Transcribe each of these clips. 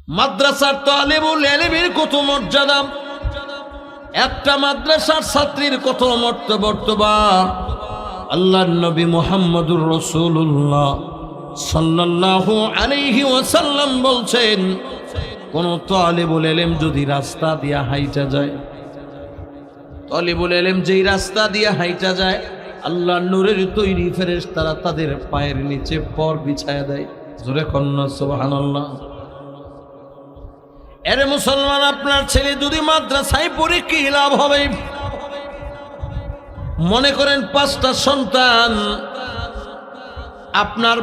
মাদ্রাসার তালিবুল ইলমের কত মর্যাদা, একটা মাদ্রাসার ছাত্রীর কত মর্তবা। আল্লাহর নবী মুহাম্মদুর রাসূলুল্লাহ সাল্লাল্লাহু আলাইহি ওয়াসাল্লাম বলছেন, কোন তালিবুল ইলম যদি রাস্তা দিয়া হাইটা যায়, তালিবুল ইলম যেই রাস্তা দিয়া হাইটা যায়, আল্লাহর নূরের তৈরি ফেরেশতারা তাদের পায়ের নিচে পর বিছায়া দেয়। জোরে কন্না সুবহানাল্লাহ। এরে মুসলমান, আপনার ছেলে যদি মাদ্রাসায় পড়ে কি লাভ হবে? মনে করেন 5টা সন্তান, আপনার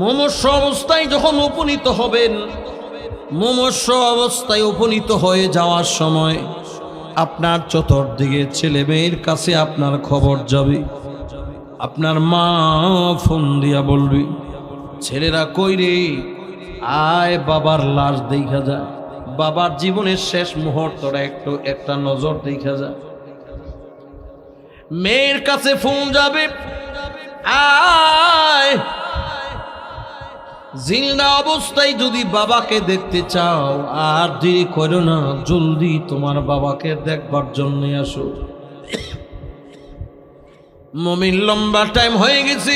মুমূর্ষ অবস্থায় যখন উপনীত হবেন, মুমূর্ষ অবস্থায় উপনীত হয়ে যাওয়ার সময় আপনার চতুর্দিকে ছেলে মেয়ের কাছে আপনার খবর যাবে। আপনার মা ফোন দিয়া বলবে, ছেলেরা কই রে, আয় বাবার লাশ দেখা যায়, বাবার জীবনের শেষ মুহূর্তটা একটা নজর দেখা যায়। মেয়ের কাছে ফোন যাবে, আয় জিন্দা অবস্থায় যদি বাবাকে দেখতে চাও, আর দেরি করো না, জলদি তোমার বাবাকে দেখবার জন্য আসো। মুমিন লম্বা টাইম হয়ে গেছে,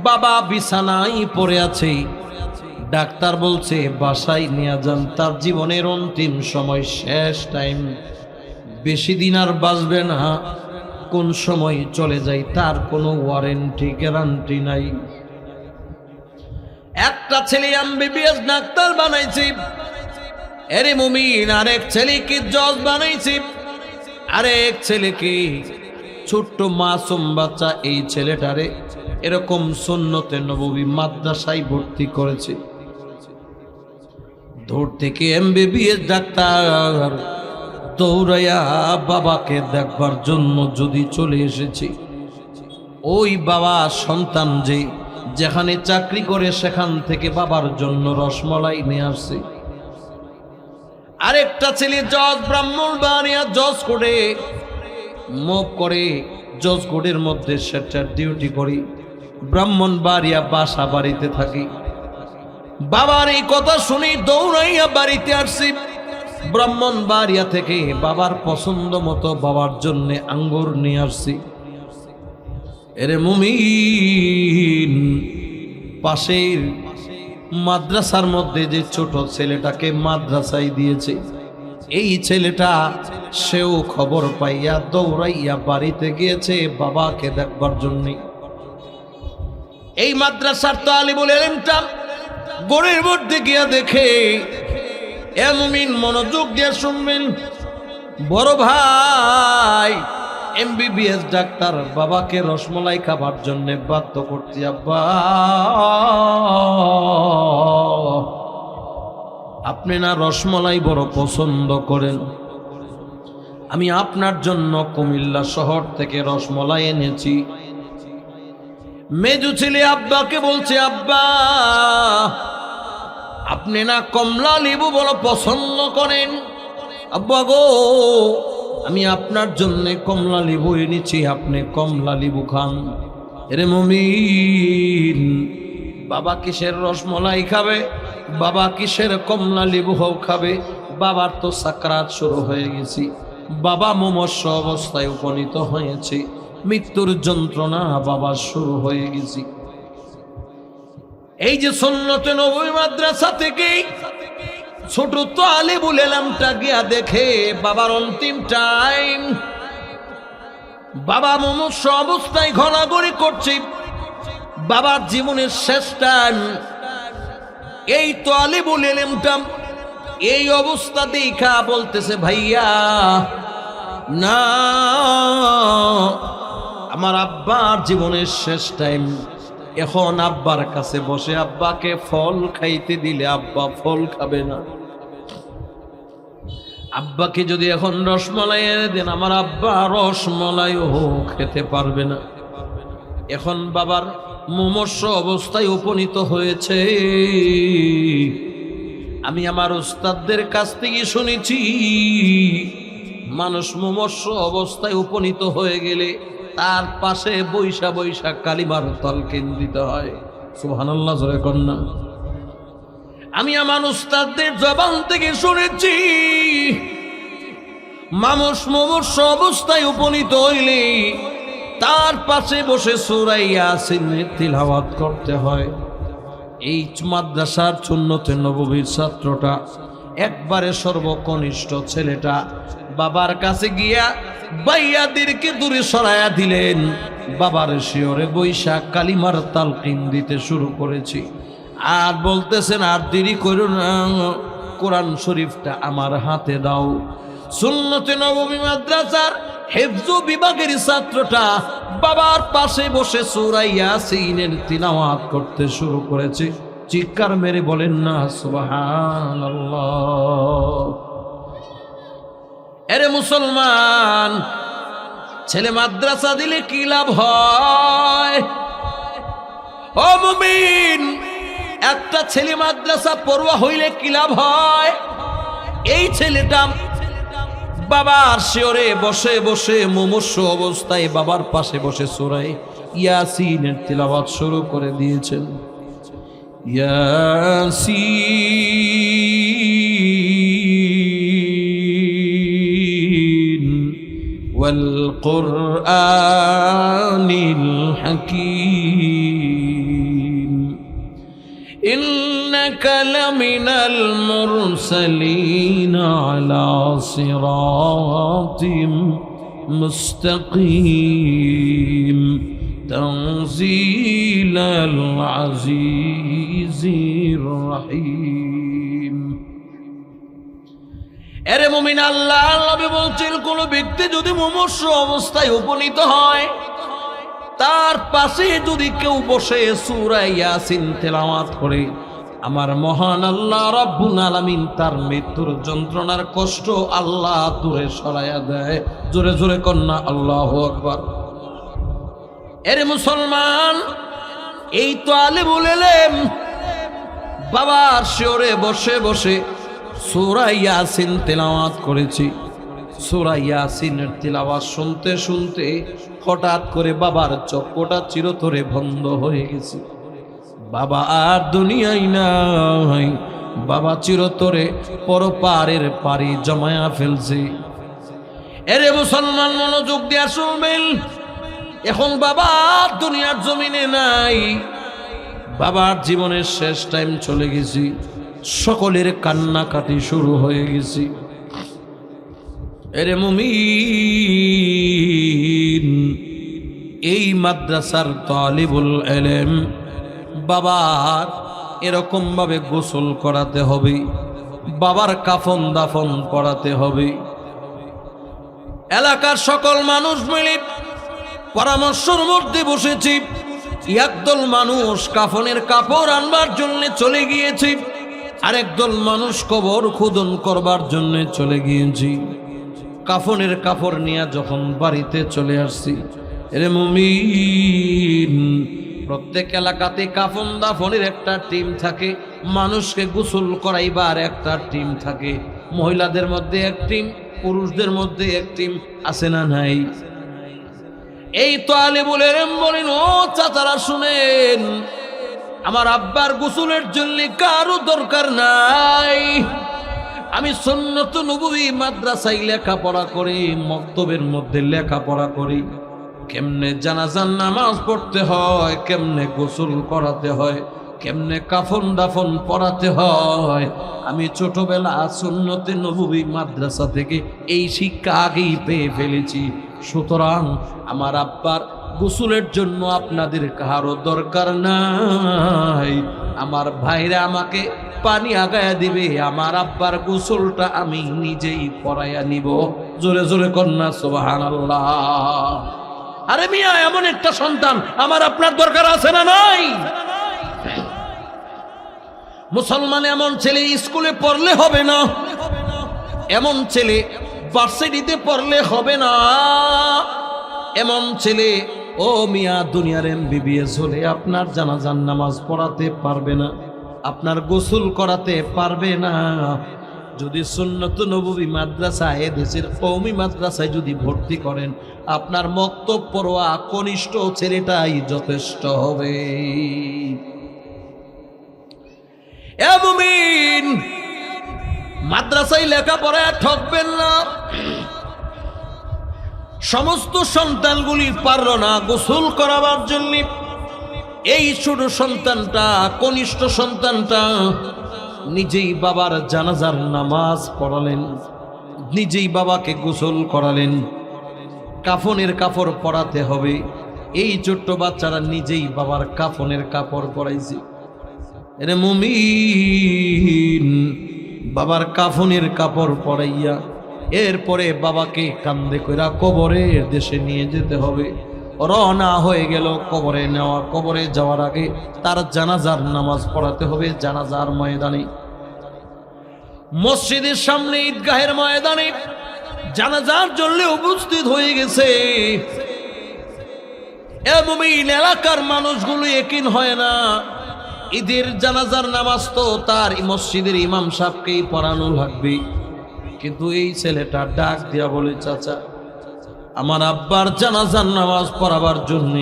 বাবা বিছানায় পড়ে আছে, ডাক্তার বলছে বাসায় নিয়ে যান, তার জীবনের অন্তিম সময়, শেষ টাইম, বেশি দিন আর বাঁচবে না, কোন সময় চলে যায় তার কোনো ওয়ারেন্টি গ্যারান্টি নাই। একটা ছেলে এমবিবিএস ডাক্তার বানাইছে, এরে মুমিন, আরেক ছেলেকে জজ বানাইছে, আরেক ছেলেকে ছোট্ট মাসুম বাচ্চা, এই ছেলেটারে এরকম সুন্নতে নববী মাদ্রাসায় ভর্তি করেছে। দূর থেকে এমবিবিএস ডাক্তার দৌড়াইয়া বাবাকে দেখবার জন্য যদি চলে এসেছে, ওই বাবা সন্তান যেখানে চাকরি করে সেখান থেকে বাবার জন্য রসমলাই নিয়ে আসছে। আরেকটা ছেলে জজ, ব্রাহ্মণ বানিয়া জজ করে মুভ করে, জজ কোর্টের মধ্যে সেটার ডিউটি করি, ব্রাহ্মণ বাড়িয়া বাসা বাড়িতে থাকি। বাবার এই কথা শুনি দৌড়াইয়া বাড়িতে আসছি। ব্রাহ্মণ বাড়িয়া থেকে বাবার পছন্দ মতো বাবার জন্য আঙ্গুর নিয়ে আসছি। এরে মুমিন, পাশের মাদ্রাসার মধ্যে যে ছোট ছেলেটাকে মাদ্রাসায় দিয়েছে, এই ছেলেটা সেও খবর পাইয়া দৌড়াইয়া বাড়িতে গিয়েছে বাবাকে দেখবার জন্য। এই মাদ্রাসার তালিবুল ইলমটা গড়ের মধ্যে গিয়া দেখে, এ মুমিন মনোযোগ দিয়ে শুনবেন, বড় ভাই এমবিবিএস ডাক্তার বাবাকে রসমলাই খাবার জন্য বাধ্য করতে, আব্বা আপনি না রসমলাই বড় পছন্দ করেন, আমি আপনার জন্য কুমিল্লা শহর থেকে রসমলাই এনেছি। মেজু ছেলে আব্বাকে বলছে, আব্বা আপনি না কমলা লেবু বড় পছন্দ করেন, আব্বা গো আমি আপনার জন্য কমলা লেবু এনেছি, আপনি কমলা লেবু খান। এরে মুমিন, বাবা কিসের রসমলাই খাবে, বাবা কিসের কমলা লেবু খাবে? বাবার তো সাকরাত শুরু হয়ে গেছে, বাবা মুমূর্ষ অবস্থায় উপনীত হয়েছে, মৃত্যুর যন্ত্রণা বাবা শুরু হয়ে গেছে। এই যে সুন্নতে নববী মাদ্রাসা থেকে ছোট তালিবুল ইলমটা গিয়া দেখে বাবার অন্তিম টাইম, বাবা মুমূর্ষ অবস্থায় ঘোরাঘুরি করছে, বাবার জীবনের শেষ টাইম। এই তালিবুল ইলমটা এই অবস্থা দেখা বলতেছে, ভাইয়া না, আমার আব্বার জীবনের শেষ টাইম, এখন আব্বার কাছে বসে আব্বাকে ফল খাইতে দিলে আব্বা ফল খাবে না, আব্বাকে যদি এখন রসমলাই এনে দেন আমার আব্বা রসমলাইও খেতে পারবে না। এখন বাবার মুমূর্ষ অবস্থায় উপনীত হয়েছে। আমি আমার উস্তাদদের কাছ থেকে শুনেছি, মানুষ মুমূর্ষ অবস্থায় উপনীত হয়ে গেলে তার পাশে বৈশা বৈশা কালিমার তলকিন দিতে হয়। সুবহানাল্লাহ, জোরে কন্যা। আমি আমার উস্তাদদের জবান থেকে শুনেছি, মানুষ মুমূর্ষ অবস্থায় উপনীত হইলে তার পাশে বসে সূরা ইয়াসিনের তিলাওয়াত করতে হয়। এই মাদ্রাসার সুন্নতে নববীর ছাত্রটা একবারে সর্বকনিষ্ঠ ছেলেটা বাবার কাছে গিয়া বাইয়াদেরকে দূরে সরাইয়া দিলেন। বাবার শিয়রে বৈশাখ কালিমার তালকিন দিতে শুরু করেছি। আর বলতেছেন, আর দেরি করো না, কোরআন শরীফটা আমার হাতে দাও। সুন্নতে নববী মাদ্রাসার হেফজ বিভাগের ছাত্রটা বাবার পাশে বসে সূরা ইয়াসিনের তিলাওয়াত করতে শুরু করেছে। চিৎকার মেরে বলেন না সুবহানাল্লাহ। এরে মুসলমান, ছেলে মাদ্রাসা দিলে কি লাভ হয়? ও মুমিন, একটা ছেলে মাদ্রাসা পড়ুয়া হইলে কি লাভ হয়? এই ছেলেটা বাবার শিয়রে বসে বসে মুমূর্ষ অবস্থায় বাবার পাশে বসে সূরা ইয়াসিনের তিলাওয়াত শুরু করে দিয়েছেন। ইয়াসিন ওয়াল কুরআনিল হাকীম ইন্নাকা লামিনাল মুরসালিন আলা সিরাতিম মুস্তাকিম তানজিলাল আজিজির রহিম। এরে মুমিন, আল্লাহ নবী বলছেন, কোন ব্যক্তি যদি মুমূর্ষ অবস্থায় উপনীত হয়, তার পাশে যদি কেউ বসে সূরা ইয়াসিন তেলাওয়াত করে, আমার মহান আল্লাহ রাব্বুল আলামিন তার মৃত্যুর যন্ত্রণার কষ্ট আল্লাহ দূরে সরাইয়া দেয়। জোরে জোরে কন্যা আল্লাহু আকবার। এরে মুসলমান, এই তো আলেমুল ইলম বাবার শিয়রে বসে বসে সূরা ইয়াসিন তেলাওয়াত করেছি। সূরা ইয়াসিনের তিলাওয়াত শুনতে শুনতে হঠাৎ করে বাবার চক্ষুটা চিরতরে বন্ধ হয়ে গেছে। বাবা আর দুনিয়ায় নাই, বাবা চিরতরে পরপারের পারি জমায়া ফেলছে। এরে মুসলমান, মনোযোগ দিয়া শুনবেন। এখন বাবা দুনিয়ার জমিনে নাই, বাবার জীবনের শেষ টাইম চলে গেছি। সকলের কান্নাকাটি শুরু হয়ে গেছি। এরে মুমিন, এই মাদ্রাসার তালিবুল ইলম বাবার এরকম ভাবে গোসল করাতে হবে, বাবার কাফন দাফন পড়াতে হবে। এলাকার সকল মানুষ মিলে পরামর্শের মধ্যে বসেছি। একদল মানুষ কাফনের কাপড় আনবার জন্য চলে গিয়েছি, আরেকদল মানুষ কবর খোদন করবার জন্য চলে গিয়েছি। কাফনের কাপড় নিয়ে যখন বাড়িতে চলে আসছি, এরে মুমিন, প্রত্যেক এলাকাতে কাফন দাফনের একটা টিম থাকে, মানুষকে গোসল করাইবার একটা টিম থাকে। মহিলাদের মধ্যে এক টিম, পুরুষদের মধ্যে এক টিম, আছে না নাই? এই তো আলেমুল ইলম বলেন, ও চাচারা শুনেন, আমার আব্বার গোসলের জন্য কারো দরকার নাই। আমি সুন্নত নববী মাদ্রাসায় লেখাপড়া করি, মক্তবের মধ্যে লেখাপড়া করি। কেমনে জানাজার নামাজ পড়তে হয়, কেমনে গোসল করাতে হয়, কেমনে কাফন দাফন পড়াতে হয়, আমি ছোটবেলা সুন্নতে নববী মাদ্রাসা থেকে এই শিক্ষা আগেই পেয়ে ফেলেছি। সুতরাং আমার আব্বার গোসলের জন্য আপনাদের কারো দরকার নাই। আমার ভাইরা আমাকে পানি আগায়া দিবে, আমার আব্বার গোসলটা আমি নিজেই পড়াইয়া নিব। জোরে জোরে কন্যা সুবহানাল্লাহ। আরে মিয়া, এমন একটা সন্তান আমার আপনার দরকার আছে না নাই? মুসলমান এমন ছেলে স্কুলে পড়লে হবে না, এমন ছেলে ভার্সিটিতে পড়লে হবে না, এমন ছেলে ও মিয়া দুনিয়ার MBBS হলে আপনার জানাজার নামাজ পড়াতে পারবে না, আপনার গোসল করাতে পারবে না। যদি সুন্নত নববী মাদ্রাসা, এদেশের কওমি মাদ্রাসায় যদি ভর্তি করেন, আপনার মক্তব পড়ুয়া কনিষ্ঠ ছেলেটাই যথেষ্ট হবে। এ মুমিন, মাদ্রাসায় লেখাপড়ায় ঠকবেন না। সমস্ত সন্তানগুলি পারল না গোসল করাবার জন্য। এই ছোট সন্তানটা, কনিষ্ঠ সন্তানটা নিজেই বাবার জানাজার নামাজ পড়ালেন, নিজেই বাবাকে গোসল করালেন। কাফনের কাপড় পরাতে হবে, এই ছোট্ট বাচ্চারা নিজেই বাবার কাফনের কাপড় পরাইছে। এরে মুমিন, বাবার কাফনের কাপড় পরাইয়া এরপরে বাবাকে কান্দে কইরা কবরের দেশে নিয়ে যেতে হবে। রওনা হয়ে গেল কবরে নেওয়া। কবরে যাওয়ার আগে তার জানাজার নামাজ পড়াতে হবে জানাজার ময়দানে। মসজিদের সামনে ঈদগাহের ময়দানে জানাজার জন্য উপস্থিত হয়ে গেছে। এ মুমিন, এলাকার মানুষগুলো একিন হয় না ঈদের জানাজার নামাজ তো তার মসজিদের ইমাম সাহেবকেই পড়ানো লাগবে। কিন্তু এই ছেলেটা ডাক দিয়া বলে, চাচা, আমার আব্বার জানাজার নামাজ পড়াবার জন্য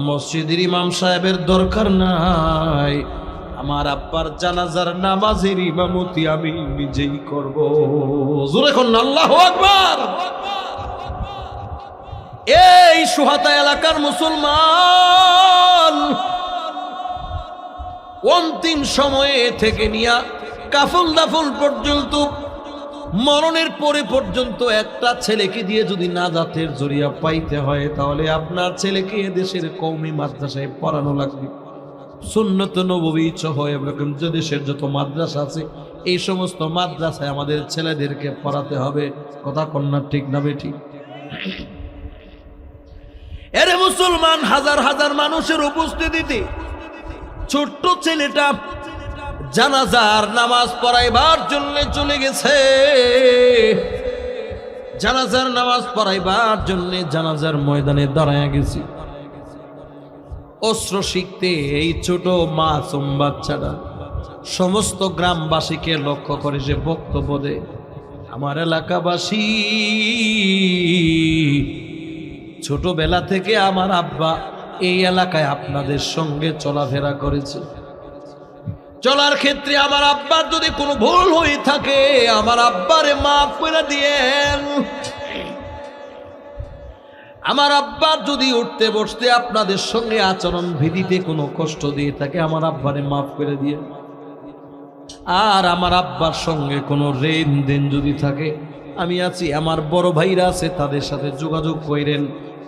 মসজিদের ইমাম সাহেবের দরকার নাই, আমার আব্বার জানাজার নামাজের ইমামতি আমি নিজেই করব। জোরে কোন আল্লাহু আকবার। এই সুহাতা এলাকার মুসলমান অন্তিম সময়ে থেকে নিয়া কাফন দাফন পর্যন্ত, মরণের পরে পর্যন্ত একটা ছেলেকে দিয়ে যদি নাজাতের জরিয়া পাইতে হয়, তাহলে আপনার ছেলেকে দেশের কওমি মাদ্রাসায় পড়ানো লাগবে। সুন্নত নববী সহ এরকম যে দেশের যত মাদ্রাসা আছে, এই সমস্ত মাদ্রাসায় আমাদের ছেলেদেরকে পড়াতে হবে। কথা কন্যা ঠিক না বেঠিক? এরে মুসলমান, হাজার হাজার মানুষের উপস্থিতিতে ছোট্ট ছেলেটা জানাজার নামাজ পড়াইবার জন্য চলে গেছে। জানাজার নামাজ পড়াইবার জন্য জানাজার ময়দানে দাঁড়ায় গেছি। অস্ত্র শিখতে এই ছোট মাসুম বাচ্চাটা সমস্ত গ্রামবাসীকে লক্ষ্য করে যে বক্তব্য দেয়, আমার এলাকাবাসী, ছোটবেলা থেকে আমার আব্বা এই এলাকায় আপনাদের সঙ্গে চলাফেরা করেছে। চলার ক্ষেত্রে আমার আব্বার যদি কোনো ভুল হয়ে থাকে, আমার আব্বারে মাফ করে দিয়েন। আমার আব্বার যদি উঠতে বসতে আপনাদের সঙ্গে আচরণ ভিদিতে কোনো কষ্ট দিয়ে থাকে, আমার আব্বারে মাফ করে দিয়ে। আর আমার আব্বার সঙ্গে কোনো লেনদেন যদি থাকে, আমি আছি, আমার বড় ভাইরা আছে, তাদের সাথে যোগাযোগ করেন।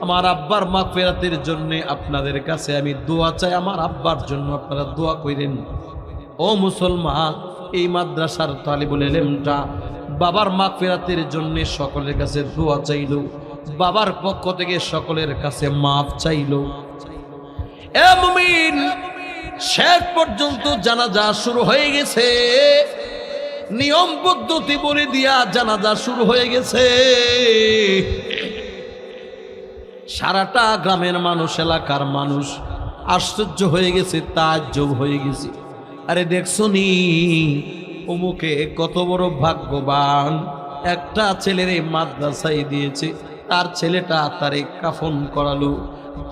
আমার আব্বার মাগফিরাতের জন্য আপনাদের কাছে আমি দোয়া চাই, আমার আব্বার জন্য আপনারা দোয়া করেন। ও মুসলমান, এই মাদ্রাসার তালিবুল ইলমটা বাবার মাগফিরাতের জন্য সকলের কাছে দোয়া চাইল, বাবার পক্ষ থেকে সকলের কাছে মাফ চাইল। এ মুমিন, শেষ পর্যন্ত জানাজা শুরু হয়ে গেছে। নিয়ম পদ্ধতি বলে দিয়া জানাজা শুরু হয়ে গেছে। সারাটা গ্রামের মানুষ, এলাকার মানুষ আশ্চর্য হয়ে গেছে, তাজ্জব হয়ে গেছে। আরে দেখছো নি, অমুকে কত বড় ভাগ্যবান, একটা ছেলের মাদ্রাসায় দিয়েছে, তার ছেলেটা তারে কাফন করালো,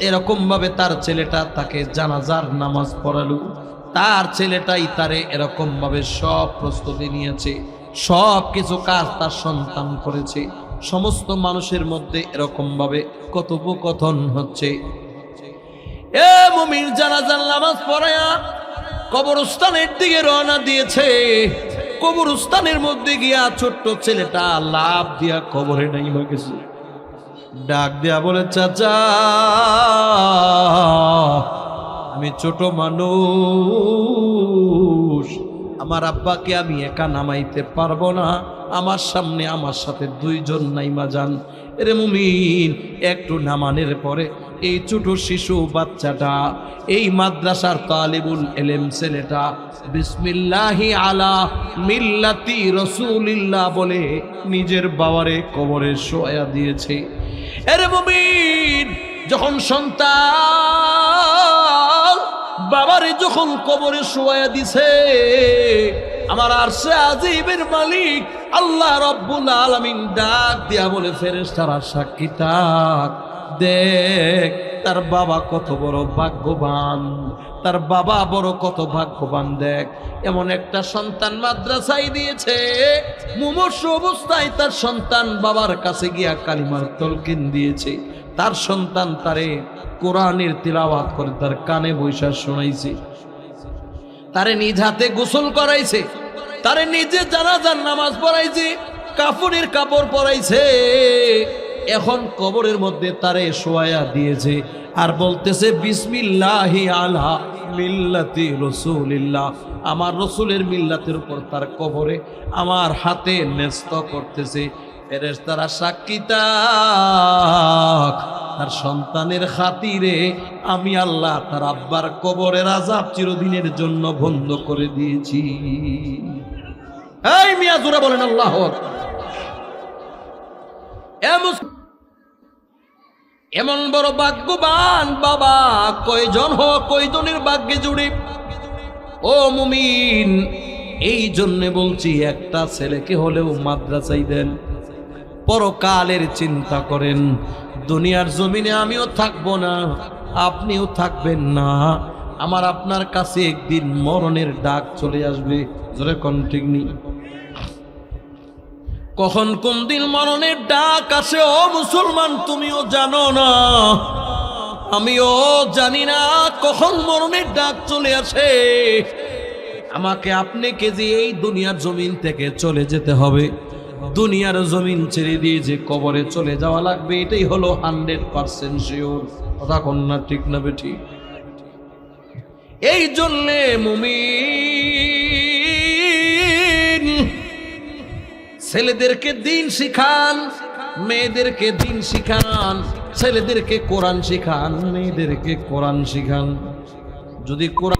এরকম ভাবে তার ছেলেটা তাকে জানাজার নামাজ পড়ালো, তার ছেলেটাই তারে এরকম ভাবে সব প্রস্তুতি নিয়েছে, সব কিছু কাজ তার সন্তান করেছে। সমস্ত মানুষের মধ্যে এরকম ভাবে কথোপকথন হচ্ছে। এ মুমিন, জানাজার নামাজ পড়ায়া কবরস্থানের দিকে রওনা দিয়েছে। কবরস্থানের মধ্যে গিয়া ছোট্ট ছেলেটা লাফ দিয়া কবরে নাইমা গেছে। ডাক দিয়া বলে, চাচা, আমি ছোট মানুষ, আমার আব্বাকে আমি একা নামাইতে পারবো না, আমার সামনে আমার সাথে দুইজন নাইমা যান। এরে মুমিন, একটু নামানের পরে এই ছোট শিশু বাচ্চাটা, এই মাদ্রাসার তালিবুল ইলম ছেলেটা বিসমিল্লাহি আলা মিল্লাতি রাসূলিল্লাহ বলে নিজের বাবারে কবরে শোয়া দিয়েছে। এরে মুমিন, যখন সন্তান বাবারে যখন কবরে শোয়া দিছে, আমার আরশে আজিমের মালিক আল্লাহ রাব্বুল আলামিন ডাক দিয়া বলে, ফেরেশতারা সাক্ষী থাক, দেখ তার বাবা কত বড় ভাগ্যবান, তার বাবা বড় কত ভাগ্যবান। দেখ, এমন একটা সন্তান মাদ্রাসায় দিয়েছে, মুমূর্ষু অবস্থায় তার সন্তান বাবার কাছে গিয়া কালিমার তলকিন দিয়েছে। তার সন্তান তারে কোরআনের তিলাওয়াত করে তার কানে বৈশা শোনাইছে, তারে নিজ হাতে গোসল করাইছে, তারে নিজে জানাজার নামাজ পড়াইছে, কাফনের কাপড় পরাইছে। এখন কবরের মধ্যে তারে শোয়া দিয়েছে আর বলতেছে বিসমিল্লাহি আলা মিল্লাতি রাসূলিল্লাহ, আমার রসুলের মিল্লাতের উপর তার কবরে আমার হাতে ন্যস্ত করতেছে। ফেরেশতারা সাক্ষী থাক, তার সন্তানের খাতিরে আমি আল্লাহ তার আব্বার কবরের আযাব চিরদিনের জন্য বন্ধ করে দিয়েছি। এই মিয়া জোরে বলেন আল্লাহু আকবার। এমন বড় ভাগ্যবান বাবা কয়জন কয়জনের ভাগ্যে জুড়ে। ও মুমিন, এই জন্য বলছি একটা ছেলেকে হলেও মাদ্রাসায় দেন, পরকালের চিন্তা করেন। দুনিয়ার জমিনে আমিও থাকবো না, আপনিও থাকবেন না, আমার আপনার কাছে একদিন মরণের ডাক চলে আসবে। জোরে কোন ঠিক নেই? কখন কোন দিন মরণের ডাক আসে ও মুসলমান তুমিও জানো না, আমিও জানি না কখন মরণের ডাক চলে আসে। আমাকে আপনাকে যে এই দুনিয়ার জমিন থেকে চলে যেতে হবে, দুনিয়ার জমিন ছেড়ে দিয়ে যে কবরে চলে যাওয়া লাগবে, এটাই হলো 100% শিওর। কথা কোন না ঠিক না বেঠি? এই জন্যে মুমিন ছেলেদেরকে দিন শিখান, মেয়েদেরকে দিন শিখান, ছেলেদেরকে কোরআন শিখান, মেয়েদেরকে কোরআন শিখান। যদি কোরআন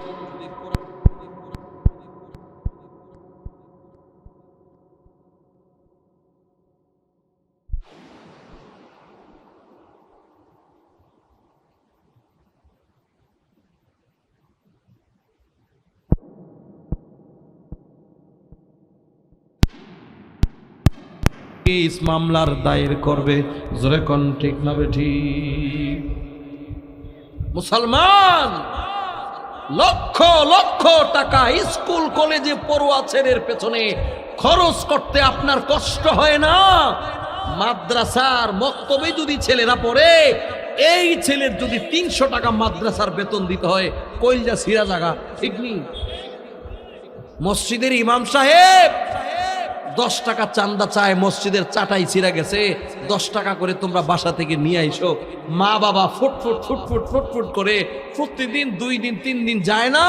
মামলার দায়ের করবে। জোরে কোন ঠিক না বেঠি? মুসলমান লক্ষ লক্ষ টাকা স্কুল কলেজে পড়ুয়া ছেলের পেছনে খরচ করতে আপনার কষ্ট হয় না? মাদ্রাসার মক্তবে যদি ছেলেরা পড়ে, এই ছেলের যদি 300 টাকা মাদ্রাসার বেতন দিতে হয়, কইলজা সিরা জায়গা ঠিক নেই। মসজিদের ইমাম সাহেব 10 টাকা চান্দা চায়, মসজিদের চাটাই ছিঁড়া গেছে, 10 টাকা করে তোমরা বাসা থেকে নিয়ে আইসো। মা বাবা ফুটফুট ফুটফুট ফুটফুট করে প্রতিদিন 2 দিন 3 দিন যায় না,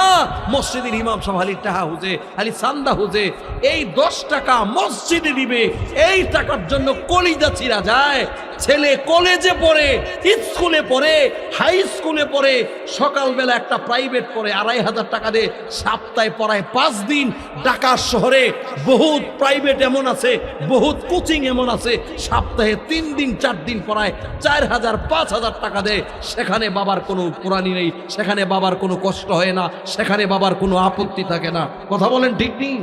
মসজিদের ইমাম সাহেব হালি টাকা হুজে, হালি চান্দা হুজে, এই 10 টাকা মসজিদে দিবে, এই টাকার জন্য কলিজা ছিঁড়া যায়। ছেলে কলেজে পড়ে, স্কুলে পড়ে, হাই স্কুলে পড়ে, সকালবেলা একটা প্রাইভেট পড়ে 2500 টাকা দিয়ে, সপ্তাহে পড়ায় 5 দিন। ঢাকা শহরে বহুত প্রাইভেট এমন আছে, বহুত কোচিং এমন আছে, সপ্তাহে 3 দিন 4 দিন পড়ায় 4000 5000 টাকা দেয়। সেখানে বাবার কোনো পুরানি নেই, সেখানে বাবার কোনো কষ্ট হয় না, সেখানে বাবার কোনো আপত্তি থাকে না। কথা বলেন ঠিক নেই?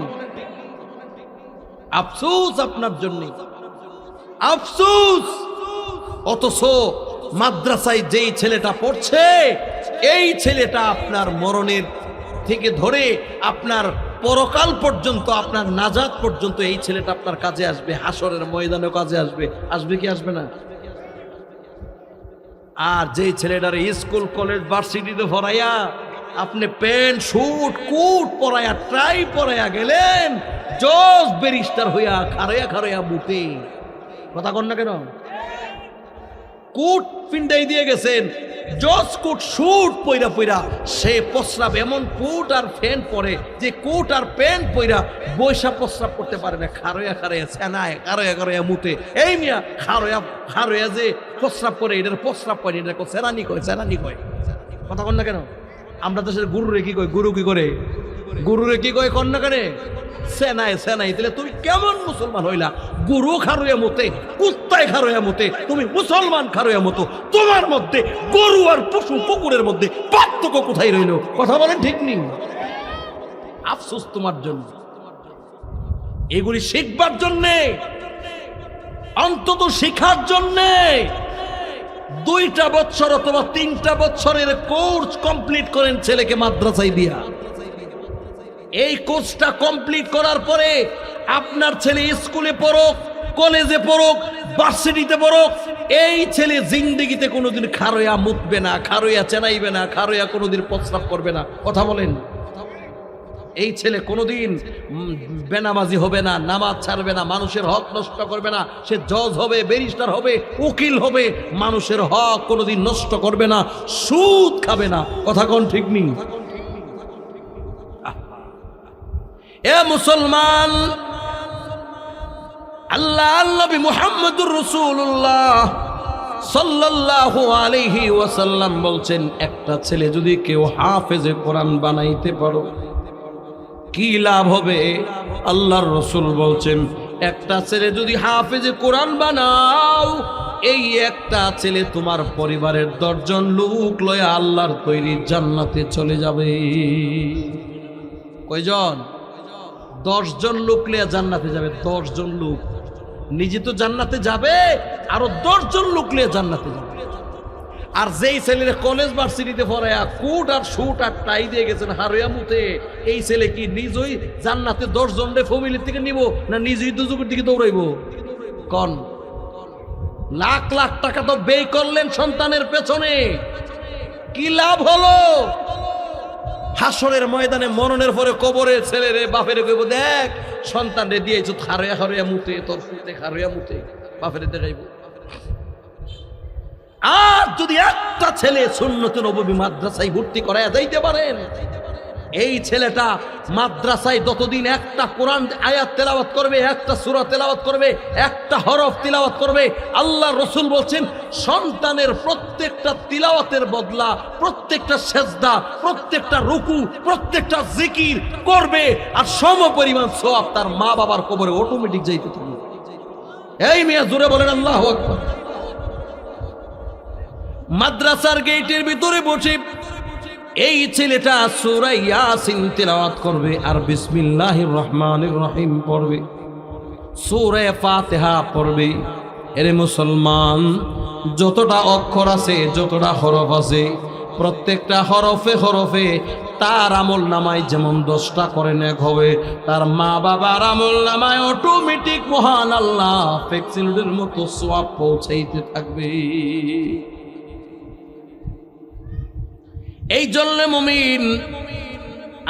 আফসোস আপনার জন্য, আফসোস। অথচ মাদ্রাসায় যেই ছেলেটা পড়ছে, এই ছেলেটা আপনার মরণের থেকে ধরে আপনার পরকাল পর্যন্ত, আপনার নাজাত পর্যন্ত এই ছেলেটা আপনার কাজে আসবে, হাসরের ময়দানে কাজে আসবে। আসবে কি আসবে না? আর যেই ছেলেটার স্কুল কলেজ ভার্সিটিতে পড়াইয়া আপনি প্যান্ট শুট কোট পরাইয়া ট্রাই পরাইয়া গেলেন, জজ ব্যারিস্টার হইয়া খারয়া খারয়া বুটে। কথা কন না কেন? কোট পিন্ডাই দিয়ে গেছেন, জজ কোট শুট পইরা পইরা সে প্রস্রাব এমন কোট আর প্যান্ট পরে যে কোট আর প্যান্ট পইরা বৈশা প্রস্রাব করতে পারে না, খারয়া খারয়া সেনায় খারয়া খারয়া মুতে। এই মিয়া খারয়া খারয়া যে প্রস্রাব করে, এটার প্রস্রাব করে, এটা সেনানি কয়, সেনানি কয়। কথা কন না কেন? আমরা দেশের গুরুরে কি কয়? গুরু কি করে? গুরুরে কি কয়? কন না কেন? সেনায় সেনাই। তাহলে তুমি কেমন মুসলমান হইলা? গুরু খারুয়া মতে, কুত্তায় খারুয়া মতে, তুমি মুসলমান খারুয়া মতো। তোমার মধ্যে গরু আর পশু কুকুরের মধ্যে পার্থক্য কোথায় রইল? কথা বলেন ঠিক নেই? আফসোস তোমার জন্য। এগুলি শিখবার জন্যে, অন্তত শিখার জন্যে 2টা বছর অথবা 3টা বছরের কোর্স কমপ্লিট করেন ছেলেকে মাদ্রাসায় দিয়া। এই কোর্সটা কমপ্লিট করার পরে আপনার ছেলে স্কুলে পড়ুক, কলেজে পড়ুক, ভার্সিটিতে পড়ুক, এই ছেলে জিন্দেগিতে কোনোদিন খারোয়া মুতবে না, খারোয়া চেনাইবে না, খারোয়া কোনোদিন প্রস্রাব করবে না। কথা বলেন? এই ছেলে কোনোদিন বেনামাজি হবে না, নামাজ ছাড়বে না, মানুষের হক নষ্ট করবে না। সে জজ হবে, ব্যারিস্টার হবে, উকিল হবে, মানুষের হক কোনোদিন নষ্ট করবে না, সুদ খাবে না। কথা কোন ঠিক নেই? এ মুসলমান, আল্লাহ নবী মুহাম্মদুর রাসূলুল্লাহ সাল্লাল্লাহু আলাইহি ওয়াসাল্লাম বলছেন, একটা ছেলে যদি কেউ হাফেজে কোরআন বানাইতে পারো কি লাভ হবে? আল্লাহর রাসূল বলছেন, একটা ছেলে যদি হাফেজে কোরআন বানাও, এই একটা ছেলে তোমার পরিবারের 10 জন লোক লয়ে আল্লাহর তৈরি জান্নাতে চলে যাবে। কয়জন? 10 জন লোক লয়ে জান্নাতে যাবে। 10 জন লোক, নিজে তো জান্নাতে যাবে, আরো 10 জন লোক লয়ে জান্নাতে যাবে। আর যেই ছেলেরা কলেজ ভার্সিটিতে পড়ায়া কোট আর শুট আর টাই দিয়ে গেছেন হারুয়া মুতে, এই ছেলে কি নিজেই জান্নাতে 10 জনের ফ্যামিলির থেকে নিব, না নিজেই দুজকের দিকে দৌড়াইব? কোন? লাখ লাখ টাকা তো ব্যয় করলেন সন্তানের পেছনে, কি লাভ হলো? হাসরের ময়দানে মরণের পরে কবরের ছেলেরে বাপেরে কইব, দেখ সন্তান রে দিয়েছ হারুয়া হারুয়া মুতে, তোর ফুটে হারুয়া মুতে, বাপেরে দেখাইব। আর যদি একটা ছেলে সুন্নতে নববী মাদ্রাসায় ভর্তি করায় যাইতে পারেন, এই ছেলেটা মাদ্রাসায় যতদিন একটা কোরআন আয়াত তেলাওয়াত করবে, একটা সূরা তেলাওয়াত করবে, একটা হরফ তিলাওয়াত করবে, আল্লাহ রাসূল বলছেন সন্তানের প্রত্যেকটা তিলাওয়াতের বদলা, প্রত্যেকটা সেজদা, প্রত্যেকটা রুকু, প্রত্যেকটা জিকির করবে, আর সমপরিমাণ সওয়াব তার মা বাবার কবরে অটোমেটিক যাইতে থাকবে। এই মিয়া জোরে বলেন আল্লাহু আকবার। মাদ্রাসার গেটের ভিতরে বসে এই ছেলেটা সূরা ইয়াসিন তেলাওয়াত করবে আর বিসমিল্লাহির রহমানির রহিম পড়বে, সূরা ফাতিহা পড়বে। এরে মুসলমান, যতটা অক্ষর আছে, যতটা হরফ আছে, প্রত্যেকটা হরফে হরফে তার আমল নামায় যেমন 10টা করে নেক হবে, তার মা বাবার আমল নামায় অটোমেটিক মহান আল্লাহ ফেক্সিলুডের মতো সওয়াব পৌঁছাইতে থাকবে। এই জন্য মুমিন,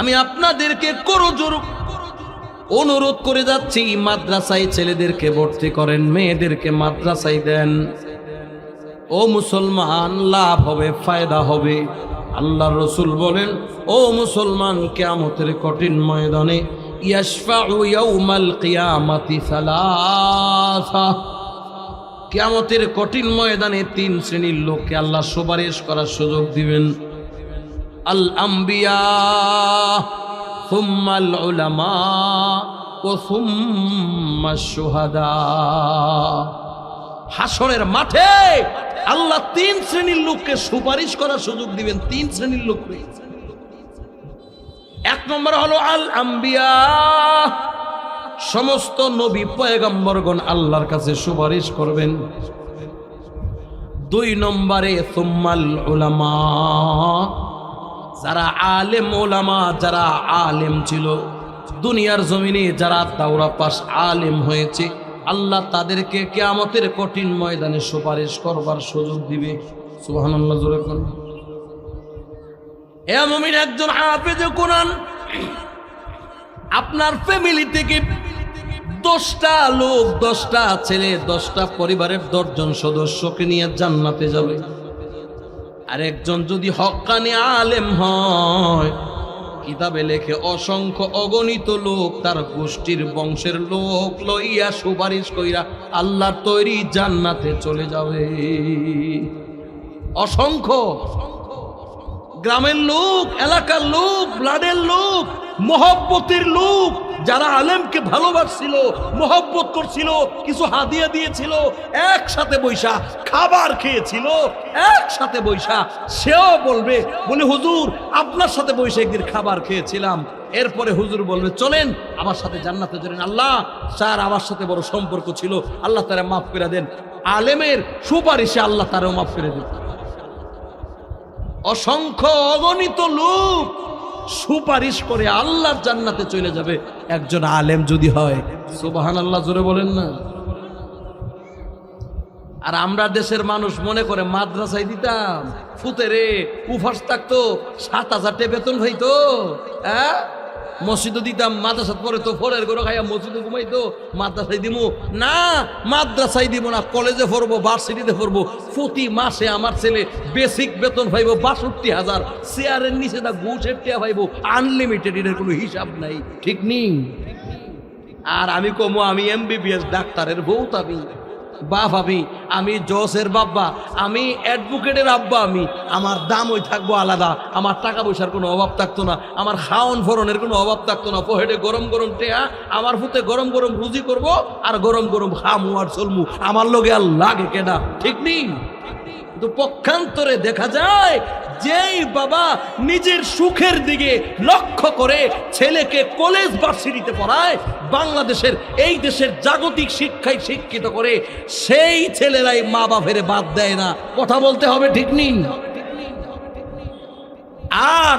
আমি আপনাদেরকে করজোর অনুরোধ করে যাচ্ছি, মাদ্রাসায় ছেলেদেরকে ভর্তি করেন, মেয়েদেরকে মাদ্রাসায় দেন। ও মুসলমান, লাভ হবে, ফায়দা হবে। আল্লাহর রাসূল বলেন, ও মুসলমান, কিয়ামতের কঠিন ময়দানে ইয়াশফাউ ইয়াউমাল কিয়ামাতি সালাসা, কিয়ামতের কঠিন ময়দানে 3 শ্রেণীর লোককে আল্লাহ সুপারিশ করার সুযোগ দিবেন। আল আম্বিয়া সুম্মাল উলামা ওয়া সুম্মাশ শুহাদা। হাসরের মাঠে আল্লাহ 3 শ্রেণীর লোককে সুপারিশ করার সুযোগ দিবেন। 3 শ্রেণীর লোককে। 1 নম্বর হলো আল আম্বিয়া, সমস্ত নবী পয়গম্বরগণ আল্লাহর কাছে সুপারিশ করবেন। 2 নম্বরে সুম্মাল উলামা, যারা আলেম ওলামা, যারা আলেম ছিল দুনিয়ার জমিনে, যারা দাওরা পাস আলেম হয়েছে, আল্লাহ তাদেরকে কিয়ামতের কঠিন ময়দানে সুপারিশ করবার সুযোগ দিবে। সুবহানাল্লাহ, জোরে বলুন। এ মুমিন, একজন হাফেজে কোরআন আপনার ফ্যামিলি থেকে 10টা লোক, 10টা ছেলে, 10টা পরিবারের 10 জন সদস্যকে নিয়ে জান্নাতে যাবে। আর একজন যদি হক্কানি আলেম হয়, কিতাবে লেখে অসংখ্য অগণিত লোক তার গোষ্ঠীর বংশের লোক লইয়া সুপারিশ কইরা আল্লাহর তৈরি জান্নাতে চলে যাবে। অসংখ্য গ্রামের লোক, এলাকার লোক, ব্লাডের লোক, মহব্বতের লোক, যারা আলেমকে ভালোবাসছিল, মহব্বত করছিল, কিছু হাদিয়া দিয়েছিল, একসাথে বৈশা খাবার খেয়েছিল, একসাথে বৈশা সেও বলবে, বলে হুজুর আপনার সাথে বৈশা একদিন খাবার খেয়েছিলাম, এরপরে হুজুর বলবে চলেন আমার সাথে জান্নাতে চলেন, আল্লাহ স্যার আমার সাথে বড় সম্পর্ক ছিল, আল্লাহ তারা মাফ করে দেন। আলেমের সুপারিশে আল্লাহ তারাও মাফ করে দেন। অসংখ্য অগণিত লোক সুপারিশ করে আল্লাহর জান্নাতে চলে যাবে একজন আলেম যদি হয়। সুবহানাল্লাহ জোরে বলেন না। আর আমরা দেশের মানুষ মনে করে মাদ্রাসায় দিতাম ফুতেরে উফাস থাকতো 7,000 বেতন হইতো, হ্যাঁ মসজিদও দিতাম, মাদ্রাসা পরে তো ফোরের গরু খাইয়া মসজিদে ঘুমাইতো, মাদ্রাসায় দিব না, মাদ্রাসায় দিব না, কলেজে পড়বো, ভার্সিটিতে পড়বো। প্রতি মাসে আমার ছেলে বেসিক বেতন পাইবো 62,000, চেয়ারের নিচে না ঘুষের টিয়া পাইবো আনলিমিটেড, এর কোনো হিসাব নাই, ঠিক নেই। আর আমি কমো আমি MBBS ডাক্তারের বউ, বাপ আমি জজের বাব্বা, আমি অ্যাডভোকেটের আব্বা, আমার দাম ওই থাকবো আলাদা, আমার টাকা পয়সার কোনো অভাব থাকতো না, আমার খাওয়ন ফরনের কোনো অভাব থাকতো না, পহেটে গরম গরম টেয়া, আমার ফুতে গরম গরম রুজি করব আর গরম গরম খামু আর চলমু, আমার লগে আর লাগে কেডা, ঠিক নেই। কিন্তু পক্ষান্তরে দেখা যায় যেই বাবা নিজের সুখের দিকে লক্ষ্য করে ছেলেকে কলেজ ভার্সিটিতে পড়ায়, বাংলাদেশের এই দেশের জাগতিক শিক্ষায় শিক্ষিত করে, সেই ছেলেরাই মা বাপের বাদ দেয় না, কথা বলতে হবে, ঠিক নেই। আর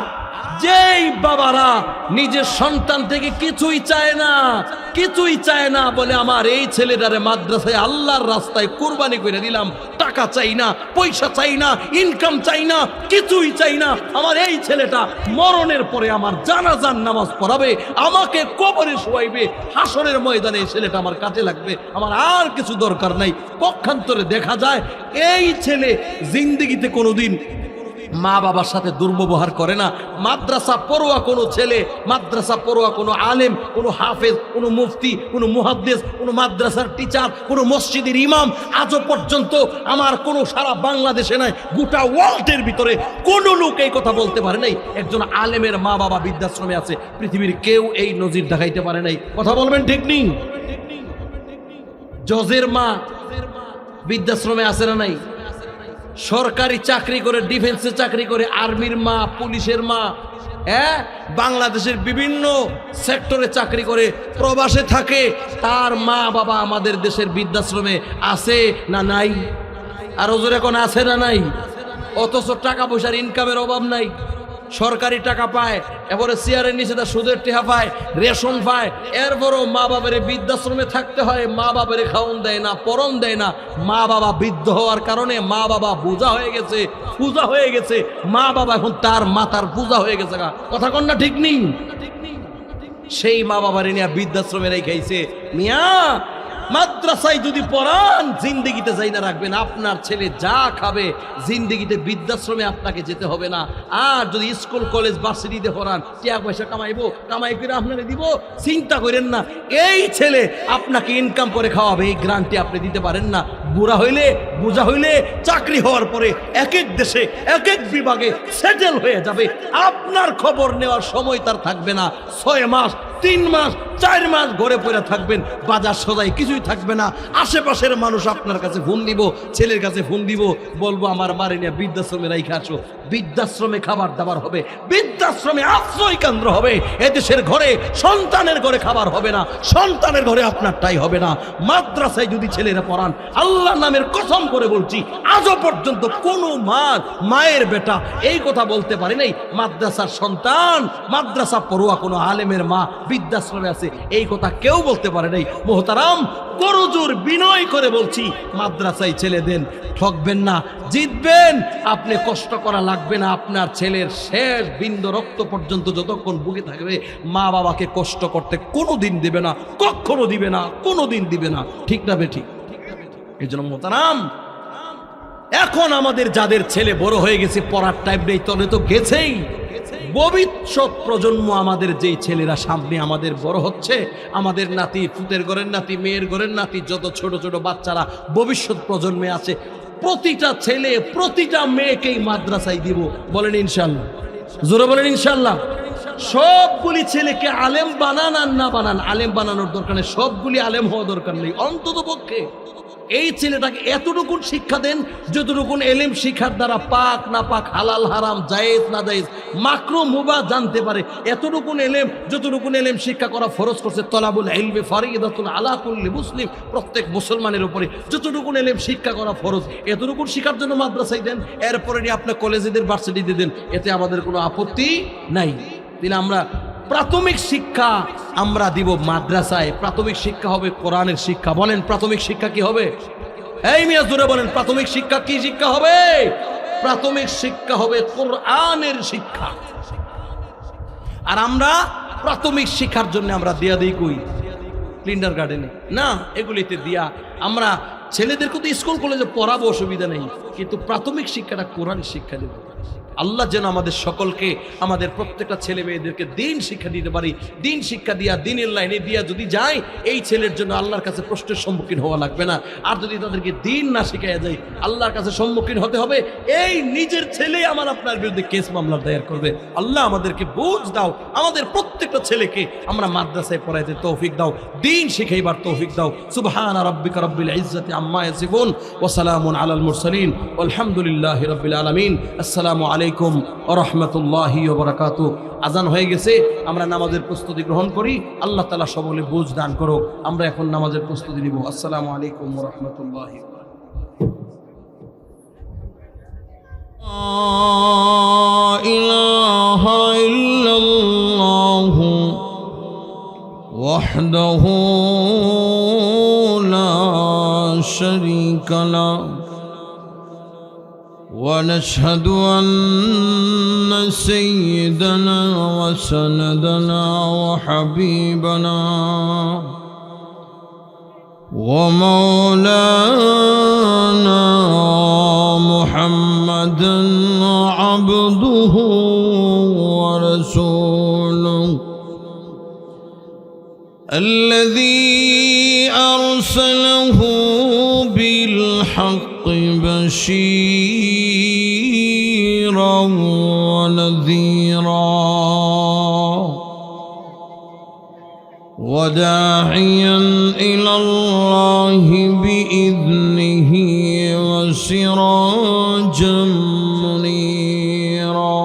যেই বাবারা নিজের সন্তান থেকে কিছুই চায় না বলে আমার এই ছেলেটারে মাদ্রাসায় আল্লাহর রাস্তায় কুরবানি করে দিলাম, টাকা চাই না, পয়সা চাই না, ইনকাম চাই না, কিছুই চাই না, আমার এই ছেলেটা মরণের পরে আমার জানাজার নামাজ পড়াবে, আমাকে কবরে শোয়াইবে, হাসরের ময়দানে এই ছেলেটা আমার কাজে লাগবে, আমার আর কিছু দরকার নাই। পক্ষান্তরে দেখা যায় এই ছেলে জিন্দেগিতে কোনোদিন মা বাবার সাথে দুর্ব্যবহার করে না। মাদ্রাসা পড়ুয়া কোনো ছেলে, মাদ্রাসা পড়ুয়া কোনো আলেম, কোনো হাফেজ, কোনো মুফতি, কোনো মুহাদ্দিস, কোনো মাদ্রাসার টিচার, কোনো মসজিদের ইমাম আজও পর্যন্ত আমার কোনো সারা বাংলাদেশে নাই, গোটা ওয়ার্ল্ডের ভিতরে কোনো লোক এই কথা বলতে পারে নাই একজন আলেমের মা বাবা বৃদ্ধাশ্রমে আছে। পৃথিবীর কেউ এই নজির দেখাইতে পারে নাই, কথা বলবেন ঠিক নেই। জজের মা বৃদ্ধাশ্রমে আছে না নাই? সরকারি চাকরি করে, ডিফেন্সে চাকরি করে, আর্মির মা, পুলিশের মা, হ্যাঁ বাংলাদেশের বিভিন্ন সেক্টরে চাকরি করে প্রবাসে থাকে, তার মা বাবা আমাদের দেশের বৃদ্ধাশ্রমে আছে না নাই? আর ওজোর এখন আছে না নাই? অথচ টাকা পয়সার ইনকামের অভাব নাই, সরকারি টাকা পায়, এরপরে চেয়ারের নিচে তার সুদের টেহা পায়, রেশন পায়, এরপরও মা বাবারে বৃদ্ধাশ্রমে থাকতে হয়, মা বাবারে খাওয়ন দেয় না, পরন দেয় না। মা বাবা বৃদ্ধ হওয়ার কারণে মা বাবা বোঝা হয়ে গেছে, পূজা হয়ে গেছে, মা বাবা এখন তার মাতার পূজা হয়ে গেছে, কথা কন না ঠিক নেই? সেই মা বাবারে নিয়ে বৃদ্ধাশ্রমে রেখেছে। মিয়া মাদ্রাসায় যদি পড়ান জিন্দেগিতে যাই না রাখবেন, আপনার ছেলে যা খাবে জিন্দেগিতে বৃদ্ধাশ্রমে আপনাকে যেতে হবে না। আর যদি স্কুল কলেজ ভার্সিটিতে পড়ান, টাকা পয়সা কামাইবো, কামাই করে আপনাকে দিব, চিন্তা করেন না এই ছেলে আপনাকে ইনকাম করে খাওয়াবে, এই গ্রান্টি আপনি দিতে পারেন না। বুড়া হইলে, বোঝা হইলে, চাকরি হওয়ার পরে এক এক দেশে এক এক বিভাগে সেটেল হয়ে যাবে, আপনার খবর নেওয়ার সময় তার থাকবে না। 6 মাস, 3 মাস, 4 মাস ঘরে পড়ে থাকবেন, বাজার সদাই কিছুই থাকবে না। আশেপাশের মানুষ আপনার কাছে ফোন দিব, ছেলের কাছে ফোন দিব, বলবো আমার মারে নিয়ে বৃদ্ধাশ্রমে রাইখে আসো। বৃদ্ধাশ্রমে খাবার দাবার হবে, বৃদ্ধাশ্রমে আশ্রয় কেন্দ্র হবে। এদেশের ঘরে, সন্তানের ঘরে খাবার হবে না, সন্তানের ঘরে আপনারটাই হবে না। মাদ্রাসায় যদি ছেলেরা পড়ান, আল্লাহ নামের কসম করে বলছি, আজও পর্যন্ত কোনো মায়ের বেটা এই কথা বলতে পারে নাই মাদ্রাসার সন্তান, মাদ্রাসা পড়ুয়া কোনো আলেমের মা বৃদ্ধাশ্রমে আছে, এই কথা কেউ বলতে পারে নাই। মোহতারাম, করজোর বিনয় করে বলছি, মাদ্রাসায় ছেলে দেন, ঠকবেন না, জিতবেন। আপনি কষ্ট করা লাগবে না, আপনার ছেলের শেষ বিন্দু রক্ত পর্যন্ত যতক্ষণ বুকে থাকবে মা বাবাকে কষ্ট করতে কোনোদিন দিবে না, কখনো দিবে না, কোনোদিন দিবে না, ঠিক না বেঠিক? এই জন্য মোহতারাম, এখন আমাদের যাদের ছেলে বড় হয়ে গেছে, পড়ার টাইম নেই, তবে তো গেছেই। ভবিষ্যৎ প্রজন্ম আমাদের যেই ছেলেরা সামনে আমাদের বড় হচ্ছে, আমাদের নাতি, পুতের ঘরের নাতি, মেয়ের ঘরের নাতি, যত ছোট ছোট বাচ্চারা ভবিষ্যৎ প্রজন্মে আছে, প্রতিটা ছেলে প্রতিটা মেয়েকেই মাদ্রাসায় দিব, বলেন ইনশাল্লাহ, জোরে বলেন ইনশাল্লাহ। সবগুলি ছেলেকে আলেম বানান আর না বানান, আলেম বানানোর দরকার নেই, সবগুলি আলেম হওয়া দরকার নেই, অন্তত পক্ষে এই ছেলেটাকে এতটুকুন শিক্ষা দেন যতটুকুন এলেম শিক্ষার দ্বারা পাক না পাক, হালাল হারাম, জায়েজ না জায়েজ, মাকরুহ মুবাহ জানতে পারে। এতটুকুন এলেম যতটুকুন এলেম শিক্ষা করা ফরজ করছে তলাবুল ইলমি ফারিদাতুন আলা কুল্লি মুসলিম, প্রত্যেক মুসলমানের উপরে যতটুকুন এলেম শিক্ষা করা ফরজ। এতটুকুন শিক্ষার জন্য মাদ্রাসায় দেন, এরপরে নিয়ে আপনার কলেজে দেন, ভার্সিটিতে দেন, এতে আমাদের কোনো আপত্তি নাই। তাহলে আমরা প্রাথমিক শিক্ষা আমরা দিব মাদ্রাসায়। প্রাথমিক শিক্ষা হবে কোরআনের শিক্ষা। বলেন প্রাথমিক শিক্ষা কি হবে? এই মিয়া জোরে বলেন, প্রাথমিক শিক্ষা কি শিক্ষা হবে? প্রাথমিক শিক্ষা হবে কোরআনের শিক্ষা। আর আমরা প্রাথমিক শিক্ষার জন্য আমরা দিয়া দিই কই? কিন্ডার গার্ডেনে না, এগুলিতে দিয়া আমরা ছেলেদেরকে তো স্কুল কলেজে পড়াবো, অসুবিধা নেই, কিন্তু প্রাথমিক শিক্ষাটা কোরআন শিক্ষা দেব। আল্লাহ যেন আমাদের সকলকে, আমাদের প্রত্যেকটা ছেলে মেয়েদেরকে দিন শিক্ষা দিতে পারি। দিন শিক্ষা দিয়া, দিনের লাইনে দিয়া যদি যায়, এই ছেলের জন্য আল্লাহর কাছে প্রশ্নের সম্মুখীন হওয়া লাগবে না। আর যদি তাদেরকে দিন না শিখাইয়া যায়, আল্লাহর কাছে সম্মুখীন হতে হবে। এই নিজের ছেলে আমার আপনার বিরুদ্ধে কেস মামলা দায়ের করবে। আল্লাহ আমাদেরকে বুঝ দাও, আমাদের প্রত্যেকটা ছেলেকে আমরা মাদ্রাসায় পড়াইতে তৌফিক দাও, দিন শিখাইবার তৌফিক দাও। সুবহান রাব্বিকা রাব্বিল ইজ্জাতি আম্মা ইয়াসিফুন ওয়া সালামুন আলাল মুরসালিন আলহামদুলিল্লাহি রাব্বিল আলামিন। আসসালামু আলাইকুম ওয়া রাহমাতুল্লাহি ওয়া বারাকাতুহু। আজান হয়ে গেছে, আমরা নামাজের প্রস্তুতি গ্রহণ করি। আল্লাহ তাআলা সকলে বুঝ দান করো। আমরা এখন নামাজের প্রস্তুতি নিব। আসসালামু আলাইকুম ওয়া রাহমাতুল্লাহি ওয়া বারাকাতুহু। ইলাহা ইল্লাল্লাহু ওয়াহদাহু লা শারীকা লাহু ونشهد أن سيدنا وسندنا وحبيبنا ومولانا محمدا عبده ورسوله الذي أرسله بالحق بشيرا ونذيرا وداعيا إلى الله بإذنه وسراجا منيرا.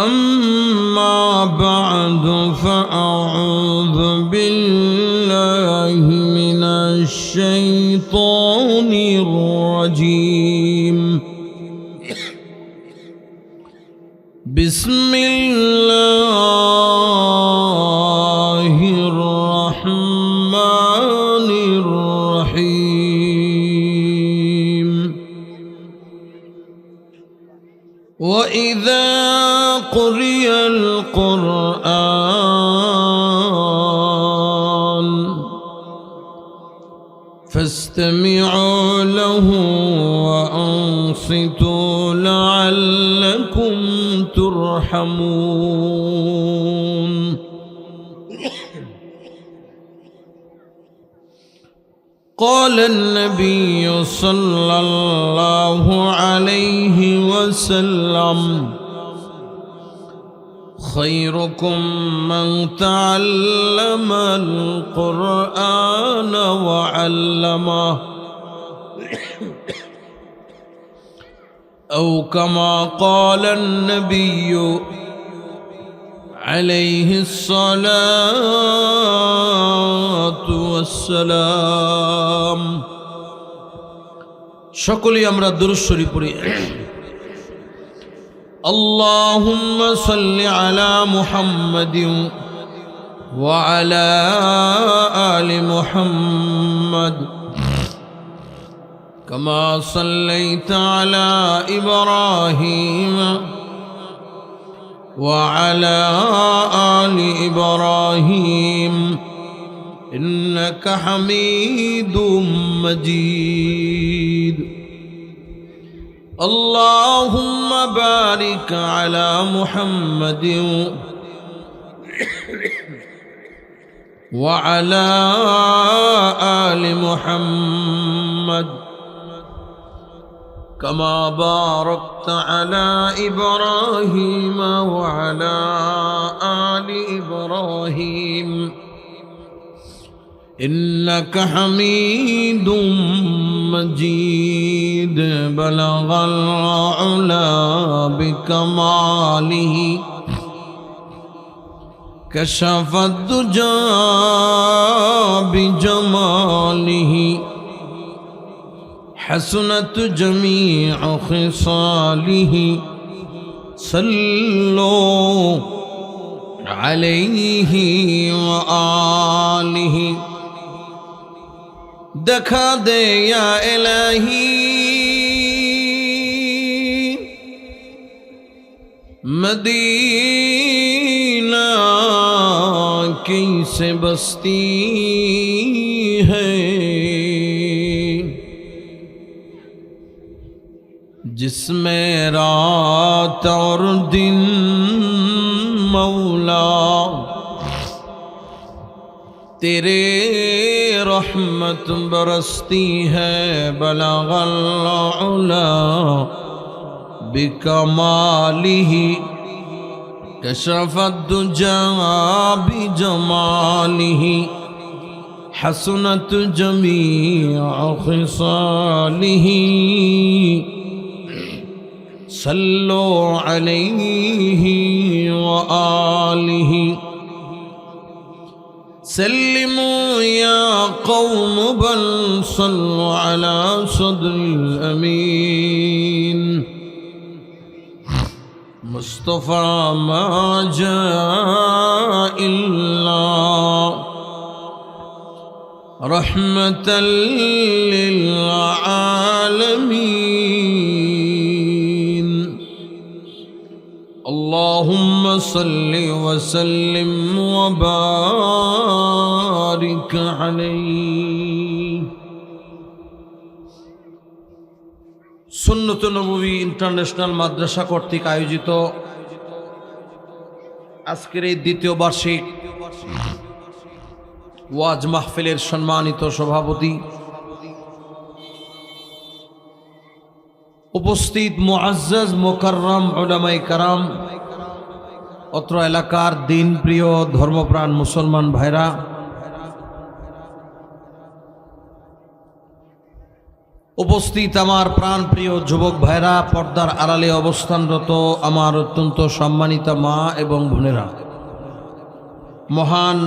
أما بعد فأعوذ بالله من الشيطان الرجيم. بسم الله الرحمن الرحيم. وإذا قرئ القرآن فاستمعوا له وأنصتوا لعلكم ترحمون. قال النبي صلى الله عليه وسلم خيركم من تعلم القرآن وعلمه أو كما قال النبي عليه الصلاة والسلام. সকলেই আমরা দুরূদ শরীফ পড়ি। اللهم صل على محمد وعلى آل محمد كما صليت على إبراهيم وعلى آل إبراهيم إنك حميد مجيد. اللهم بارك على محمد وعلى آل محمد كما باركت على إبراهيم وعلى آل إبراهيم إنك حميد مجيد بلغ العلا بكماله كشف الدجى بجماله حسنت جميع خصاله صلوا عليه وآله دکھا دے یا الہی مدینہ کیسے بستی ہے جس میں رات اور دن مولا تیرے رحمت برستی ہے بلغ العلا بکمالہ کشف الدجى بجمالہ حسنت جمیع خصالہ صلوا علیہ وآلہ سلموا يا قوم بل صلوا على صدر الأمين مصطفى ما جاء إلا رحمة للعالمين اللهم صل وسلم وبارك عليه সুন্নত নববী ইন্টারন্যাশনাল মাদ্রাসা কর্তৃক আয়োজিত আজকের এই দ্বিতীয় বার্ষিক ওয়াজ মাহফিলের সম্মানিত সভাপতি, উপস্থিত মুআজ্জাজ মুকাররম উলামায়ে কেরাম, অত্র এলাকার দিন প্রিয় ধর্মপ্রাণ মুসলমান ভাইরা, উপস্থিত আমার প্রাণ প্রিয় যুবক ভাইরা, পর্দার আড়ালে অবস্থানরত আমার অত্যন্ত সম্মানিতা মা এবং বোনেরা, মহান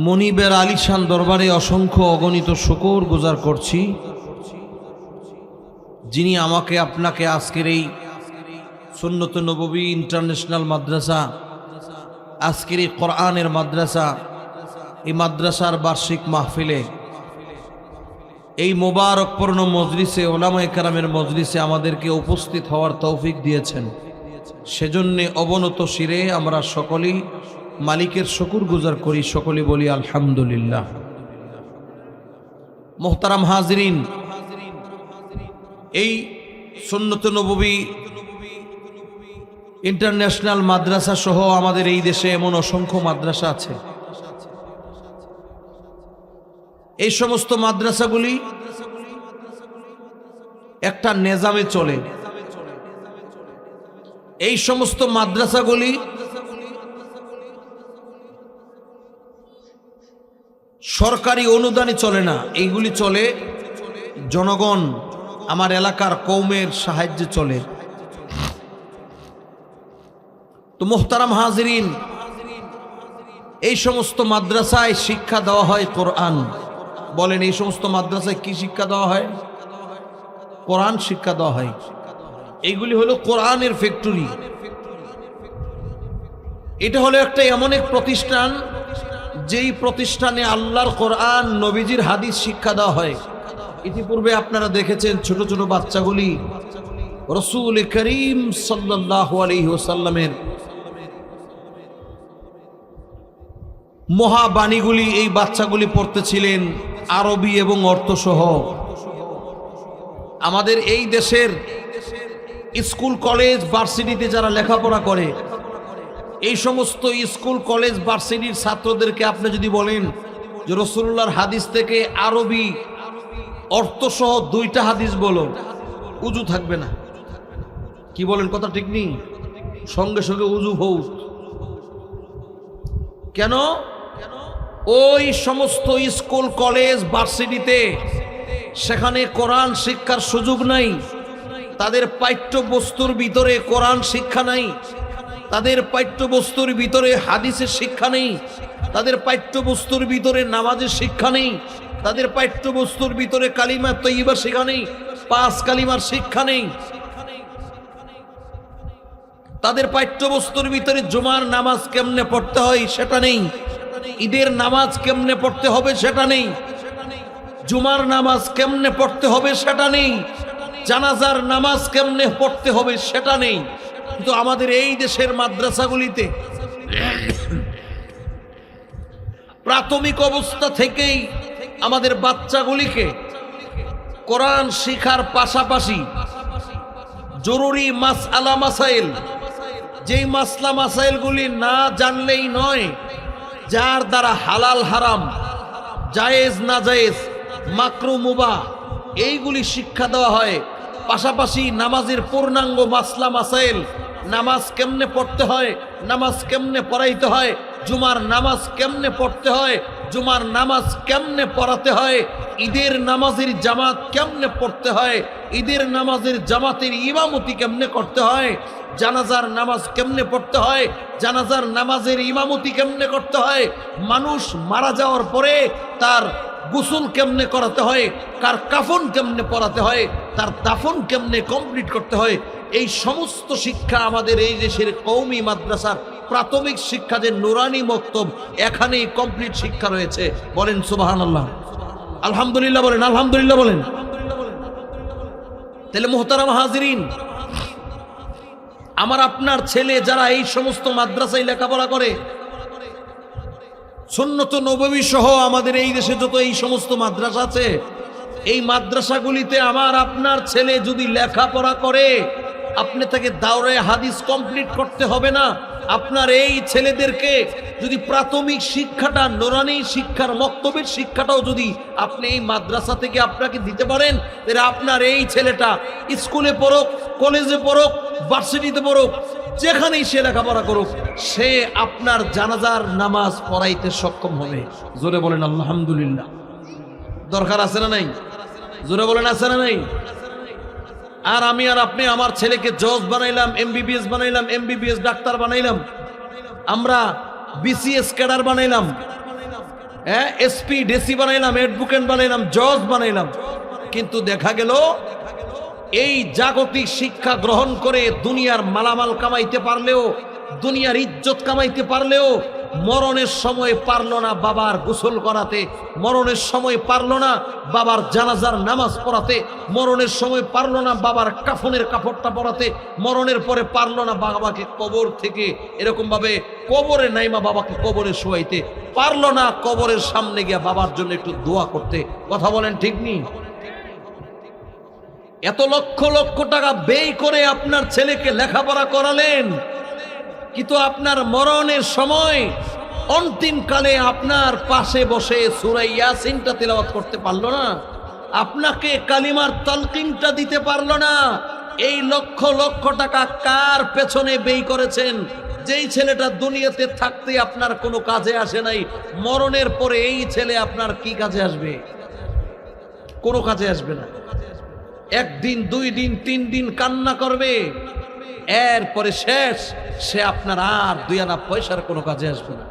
মনিবের আলিশান দরবারে অসংখ্য অগণিত শুকর গুজার করছি, যিনি আমাকে আপনাকে আজকের এই সুন্নত নববী ইন্টারন্যাশনাল মাদ্রাসা, আজকের এই কোরআনের মাদ্রাসা, এই মাদ্রাসার বার্ষিক মাহফিলে, এই মোবারকপূর্ণ মজলিসে, ওলামায়ে কেরামের মজলিসে আমাদেরকে উপস্থিত হওয়ার তৌফিক দিয়েছেন। সেজন্য অবনত শিরে আমরা সকলেই মালিকের শুকর গুজার করি, সকলেই বলি আলহামদুলিল্লাহ। মোহতারাম হাজিরিন, এই সুন্নত নববী ইন্টারন্যাশনাল মাদ্রাসা সহ আমাদের এই দেশে এমন অসংখ্য মাদ্রাসা আছে। এই সমস্ত মাদ্রাসাগুলি একটা নিজামে চলে। এই সমস্ত মাদ্রাসাগুলি সরকারি অনুদানে চলে না, এইগুলি চলে জনগণ, আমার এলাকার কওমের সাহায্যে চলে। তো মোহতারাম হাজিরিন, এই সমস্ত মাদ্রাসায় শিক্ষা দেওয়া হয় কোরআন। বলেন, এই সমস্ত মাদ্রাসায় কি শিক্ষা দেওয়া হয়? কোরআন শিক্ষা দেওয়া হয়। এইগুলি হলো কোরআনের ফ্যাক্টরি। এটা হলো একটা এমন এক প্রতিষ্ঠান, যেই প্রতিষ্ঠানে আল্লাহর কোরআন, নবীজির হাদিস শিক্ষা দেওয়া হয়। ইতিপূর্বে আপনারা দেখেছেন ছোট ছোট বাচ্চাগুলি রাসূল করিম সাল্লাল্লাহু আলাইহি ওয়াসাল্লামের মহাবাণীগুলি এই বাচ্চাগুলি পড়তেছিলেন আরবি এবং অর্থসহ। আমাদের এই দেশের স্কুল কলেজ ভার্সিটিতে যারা লেখাপড়া করে, এই সমস্ত স্কুল কলেজ ভার্সিটির ছাত্রদেরকে আপনি যদি বলেন যে রাসূলুল্লাহর হাদিস থেকে আরবি অর্থসহ 2টা হাদিস বলো, উজু থাকবে না। কি বলেন, কথা ঠিক নেই? সঙ্গে সঙ্গে উজু হউ। কেন? ওই সমস্ত স্কুল কলেজ ভার্সিটিতে সেখানে কোরআন শিক্ষার সুযোগ নাই, তাদের পাঠ্যবস্তুর ভিতরে কোরআন শিক্ষা নাই, তাদের পাঠ্যবস্তুর ভিতরে হাদিসের শিক্ষা নেই, তাদের পাঠ্যবস্তুর ভিতরে নামাজের শিক্ষা নেই, তাদের পাঠ্যবস্তুর ভিতরে কালিমা তৈয়বা শিক্ষা নেই, 5 কালিমার শিক্ষা নেই, তাদের পাঠ্যবস্তুর ভিতরে জুমার নামাজ কেমনে পড়তে হয় সেটা নেই, ঈদের নামাজ কেমনে পড়তে হবে সেটা নেই, জুমার নামাজ কেমনে পড়তে হবে সেটা নেই, জানাজার নামাজ কেমনে পড়তে হবে সেটা নেই। কিন্তু আমাদের এই দেশের মাদ্রাসাগুলিতে প্রাথমিক অবস্থা থেকেই আমাদের বাচ্চাগুলিকে কোরআন শিখার পাশাপাশি জরুরি মাসআলা মাসাইল, যেই মাসলা মাসাইলগুলি না জানলেই নয়, যার দ্বারা হালাল হারাম, জায়েজ না জায়েজ, মাকরু মুবাহ এইগুলি শিক্ষা দেওয়া হয়। পাশাপাশি নামাজের পূর্ণাঙ্গ মাসলা মাসাইল, নামাজ কেমনে পড়তে হয়, নামাজ কেমনে পড়াইতে হয়, জুমার নামাজ কেমনে পড়তে হয়, জুমার নামাজ কেমনে পড়াতে হয়, ঈদের নামাজের জামাত কেমনে পড়তে হয়, ঈদের নামাজের জামাতের ইমামতি কেমনে করতে হয়, জানাজার নামাজ কেমনে পড়তে হয়, জানাজার নামাজের ইমামতি কেমনে করতে হয়, মানুষ মারা যাওয়ার পরে তার গোসল কেমনে করাতে হয়, কার কাফন কেমনে পরাতে হয়, তার দাফন কেমনে কমপ্লিট করতে হয়, এই সমস্ত শিক্ষা আমাদের এই দেশের কওমি মাদ্রাসার প্রাথমিক শিক্ষা যে নুরানি মক্তব, এখানেই কমপ্লিট শিক্ষা রয়েছে। বলেন সুবহানাল্লাহ, আলহামদুলিল্লাহ বলেন, আলহামদুলিল্লাহ বলেন। তাহলে মুহতারাম হাজিরিন, আমার আপনার ছেলে যারা এই সমস্ত মাদ্রাসায় লেখাপড়া করে, সুন্নত নববী সহ আমাদের এই দেশে যত এই সমস্ত মাদ্রাসা আছে, এই মাদ্রাসাগুলিতে আমার আপনার ছেলে যদি লেখাপড়া করে, আপনি তাকে দাওরায়ে হাদিস কমপ্লিট করতে হবে না। আপনার এই ছেলেদেরকে যদি প্রাথমিক শিক্ষাটা, নুরানি শিক্ষার মক্তবের শিক্ষাটাও যদি আপনি এই মাদ্রাসা থেকে আপনাকে দিতে পারেন, তাহলে আপনার এই ছেলেটা স্কুলে পড়ুক, কলেজে পড়ুক, ভার্সিটিতে পড়ুক, যেখানেই সে লেখাপড়া করুক, সে আপনার জানাজার নামাজ পড়াইতে সক্ষম হবে। জোরে বলেন আলহামদুলিল্লাহ। দরকার আছে না নাই? জোরে বলেন আছে না নাই? আর আমি আর আপনি আমার ছেলেকে জজ বানাইলাম, এমবিবিএস বানাইলাম, এমবিবিএস ডাক্তার বানাইলাম, আমরা বিসিএস ক্যাডার বানাইলাম, এসপি ডিসি বানাইলাম, অ্যাডভোকেট বানাইলাম, জজ বানাইলাম, কিন্তু দেখা গেল এই জাগতিক শিক্ষা গ্রহণ করে দুনিয়ার মালামাল কামাইতে পারলেও, দুনিয়ার ইজ্জত কামাইতে পারলেও, মরণের সময় পারল না বাবার গোসল করাতে, মরণের সময় পারল না বাবার জানাজার নামাজ পড়াতে, মরণের সময় পারল না বাবার কাফনের কাপড়টা পরাতে, মরণের পরে পারল না বাবাকে কবর থেকে এরকম ভাবে কবরে নাইমা বাবাকে কবরে শোয়াইতে, পারল না কবরের সামনে গিয়া বাবার জন্য একটু দোয়া করতে। কথা বলেন ঠিক নেই? এত লক্ষ লক্ষ টাকা ব্যয় করে আপনার ছেলেকে লেখাপড়া করালেন, কিন্তু আপনার মরণের সময় অন্তিম কালে আপনার পাশে বসে সূরা ইয়াসিনটা তিলাওয়াত করতে পারলো না, আপনাকে কালিমার তালকিনটা দিতে পারলো না। এই লক্ষ লক্ষ টাকা কার পেছনে ব্যয় করেছেন? যেই ছেলেটা দুনিয়াতে থাকতে আপনার কোনো কাজে আসে নাই, মরণের পরে এই ছেলে আপনার কি কাজে আসবে? কোনো কাজে আসবে না। একদিন, 2 দিন, 3 দিন কান্না করবে, এরপরে শেষ, সে আপনার আর 2 আনা পয়সার কোনো কাজে আসবে না।